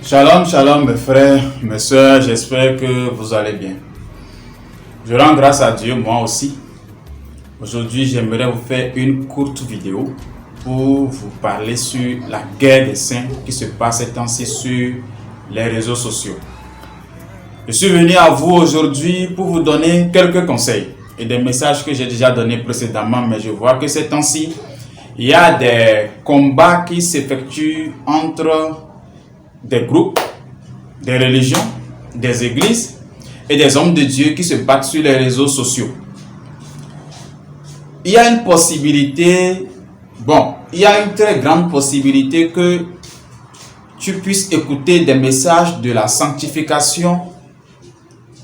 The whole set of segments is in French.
Shalom, shalom mes frères, mes soeurs, j'espère que vous allez bien. Je rends grâce à Dieu, moi aussi. Aujourd'hui, j'aimerais vous faire une courte vidéo pour vous parler sur la guerre des saints qui se passe ces temps-ci sur les réseaux sociaux. Je suis venu à vous aujourd'hui pour vous donner quelques conseils et des messages que j'ai déjà donnés précédemment, mais je vois que ces temps-ci, il y a des combats qui s'effectuent entre des groupes, des religions, des églises et des hommes de Dieu qui se battent sur les réseaux sociaux. Il y a une possibilité, il y a une très grande possibilité que tu puisses écouter des messages de la sanctification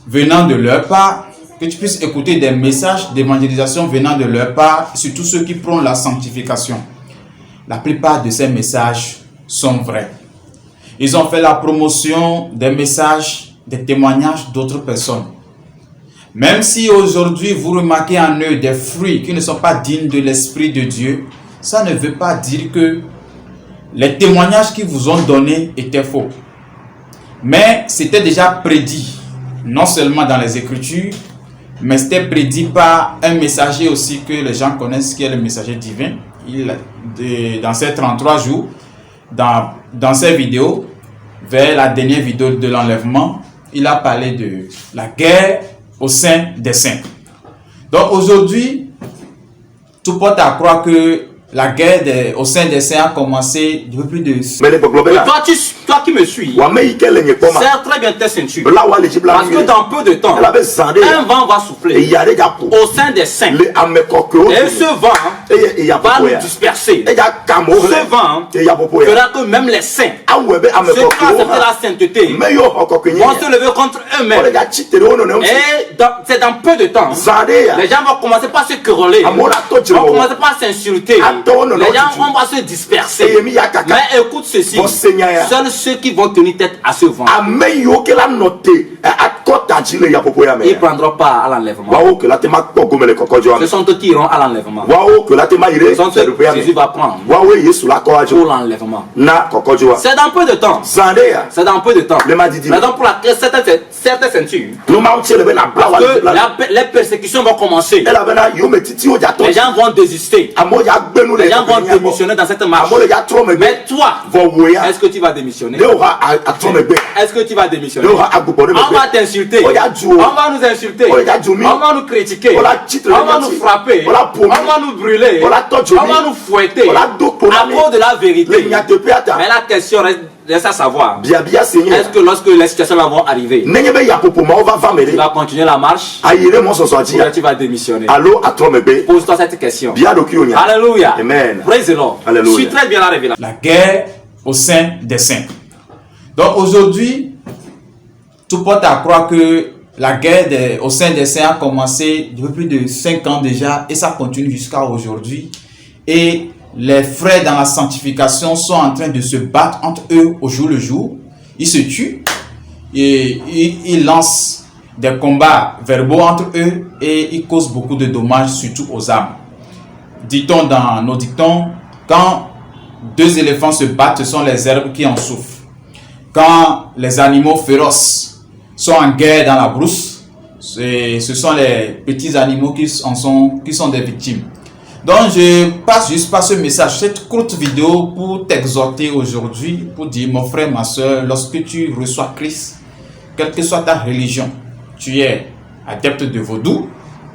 venant de leur part, que tu puisses écouter des messages d'évangélisation venant de leur part, surtout ceux qui prônent la sanctification. La plupart de ces messages sont vrais. Ils ont fait la promotion des messages, des témoignages d'autres personnes. Même si aujourd'hui vous remarquez en eux des fruits qui ne sont pas dignes de l'Esprit de Dieu, ça ne veut pas dire que les témoignages qu'ils vous ont donnés étaient faux. Mais c'était déjà prédit, non seulement dans les Écritures, mais c'était prédit par un messager aussi que les gens connaissent, qui est le messager divin. Dans ces 33 jours, dans ces vidéos, vers la dernière vidéo de l'enlèvement, il a parlé de la guerre au sein des saints. Donc aujourd'hui, tout porte à croire que la guerre au sein des saints a commencé depuis plus de... Mais toi qui me suis, serre très bien tes ceintures. Parce que dans peu de temps, un vent va souffler au sein des saints. Et ce vent va nous disperser. Ce vent fera que même les saints, ceux qui ont accepté la sainteté, vont se lever contre eux-mêmes. Et c'est dans peu de temps, les gens vont commencer par se quereller, vont commencer par s'insulter. Les gens vont se disperser. Mais écoute ceci, seuls ceux qui vont tenir tête à ce vent, ils ne prendront pas à l'enlèvement. Ce sont eux qui iront à l'enlèvement. Ce sont ceux que Jésus va prendre pour l'enlèvement. C'est dans peu de temps. C'est dans peu de temps. Raison pour laquelle certaines ceintures, parce que les persécutions vont commencer. Les gens vont désister. Les gens vont démissionner dans cette marche. Mais toi, est-ce que tu vas démissionner? Est-ce que tu vas démissionner? On va t'insulter. On va nous insulter. On va nous critiquer. On va nous frapper. On va nous brûler. On va nous fouetter à cause de la vérité. Mais la question reste à savoir. Est-ce que lorsque les situations vont arriver, tu vas continuer la marche ou tu vas démissionner? Pose-toi cette question. Alléluia. Amen. Praise the Lord. Je suis très bien la révélation. La guerre au sein des saints. Donc aujourd'hui, tout porte à croire que la guerre au sein des saints a commencé depuis plus de 5 ans déjà et ça continue jusqu'à aujourd'hui. Et les frères dans la sanctification sont en train de se battre entre eux au jour le jour. Ils se tuent et ils lancent des combats verbaux entre eux et ils causent beaucoup de dommages, surtout aux âmes. Dit-on dans nos dictons, quand deux éléphants se battent, ce sont les herbes qui en souffrent. Quand les animaux féroces sont en guerre dans la brousse, ce sont les petits animaux qui sont des victimes. Donc je passe juste par ce message, cette courte vidéo pour t'exhorter aujourd'hui, pour dire mon frère, ma soeur, lorsque tu reçois Christ, quelle que soit ta religion, tu es adepte de vaudou,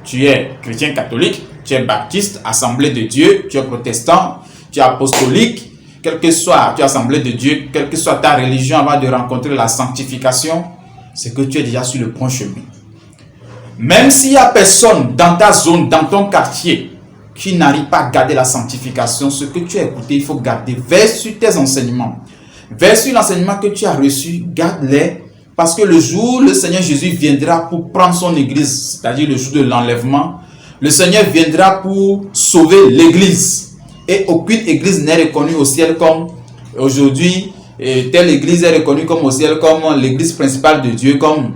tu es chrétien catholique, tu es baptiste, assemblée de Dieu, tu es protestant, tu es apostolique, quel que soit, tu es assemblée de Dieu, quelle que soit ta religion avant de rencontrer la sanctification, c'est que tu es déjà sur le bon chemin. Même s'il n'y a personne dans ta zone, dans ton quartier, qui n'arrive pas à garder la sanctification, ce que tu as écouté, il faut garder. Veille sur tes enseignements. Veille sur l'enseignement que tu as reçu, garde-les. Parce que le jour où le Seigneur Jésus viendra pour prendre son église, c'est-à-dire le jour de l'enlèvement, le Seigneur viendra pour sauver l'église. Et aucune église n'est reconnue au ciel comme aujourd'hui. Telle église est reconnue comme au ciel comme l'église principale de Dieu, comme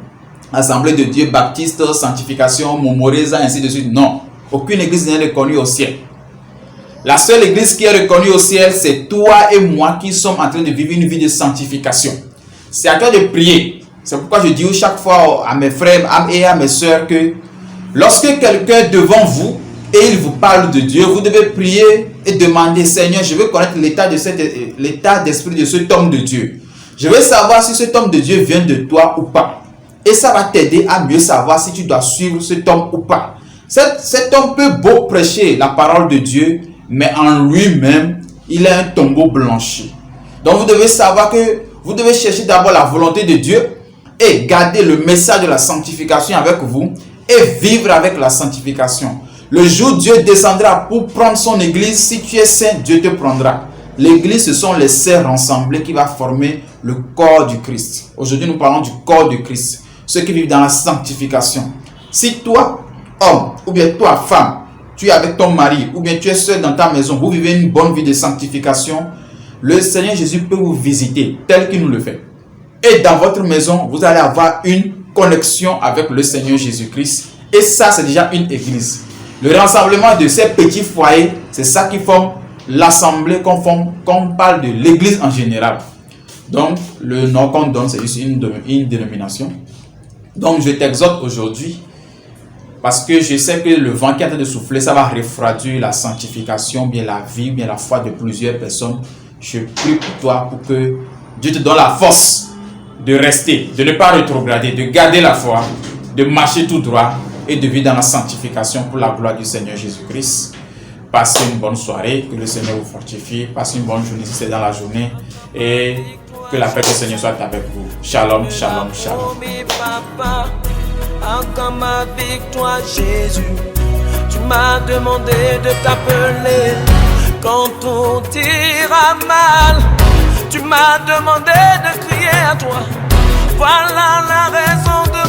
Assemblée de Dieu, Baptiste, Sanctification, Momoreza, ainsi de suite. Non. Aucune église n'est reconnue au ciel. La seule église qui est reconnue au ciel, c'est toi et moi qui sommes en train de vivre une vie de sanctification. C'est à toi de prier. C'est pourquoi je dis chaque fois à mes frères et à mes soeurs que lorsque quelqu'un est devant vous et il vous parle de Dieu, vous devez prier et demander, Seigneur, je veux connaître l'état d'esprit de cet homme de Dieu. Je veux savoir si cet homme de Dieu vient de toi ou pas. Et ça va t'aider à mieux savoir si tu dois suivre cet homme ou pas. Cet homme peut beau prêcher la parole de Dieu, mais en lui-même, il a un tombeau blanchi. Donc vous devez savoir que vous devez chercher d'abord la volonté de Dieu et garder le message de la sanctification avec vous et vivre avec la sanctification. Le jour où Dieu descendra pour prendre son église, si tu es saint, Dieu te prendra. L'église, ce sont les saints rassemblés qui va former le corps du Christ. Aujourd'hui, nous parlons du corps du Christ. Ceux qui vivent dans la sanctification. Si toi, homme, ou bien toi, femme, tu es avec ton mari, ou bien tu es seul dans ta maison, vous vivez une bonne vie de sanctification, le Seigneur Jésus peut vous visiter tel qu'il nous le fait. Et dans votre maison, vous allez avoir une connexion avec le Seigneur Jésus-Christ. Et ça, c'est déjà une église. Le rassemblement de ces petits foyers, c'est ça qui forme l'assemblée qu'on parle de l'église en général. Donc, le nom qu'on donne, c'est juste une dénomination. Donc, je t'exhorte aujourd'hui, parce que je sais que le vent qui est en train de souffler, ça va refroidir la sanctification, bien la vie, bien la foi de plusieurs personnes. Je prie pour toi pour que Dieu te donne la force de rester, de ne pas rétrograder, de garder la foi, de marcher tout droit et de vivre dans la sanctification pour la gloire du Seigneur Jésus-Christ. Passez une bonne soirée, que le Seigneur vous fortifie. Passez une bonne journée si c'est dans la journée et que la paix du Seigneur soit avec vous. Shalom, shalom, shalom. Acclame avec toi Jésus, tu m'as demandé de t'appeler quand tout ira mal. Tu m'as demandé de crier à toi, voilà la raison de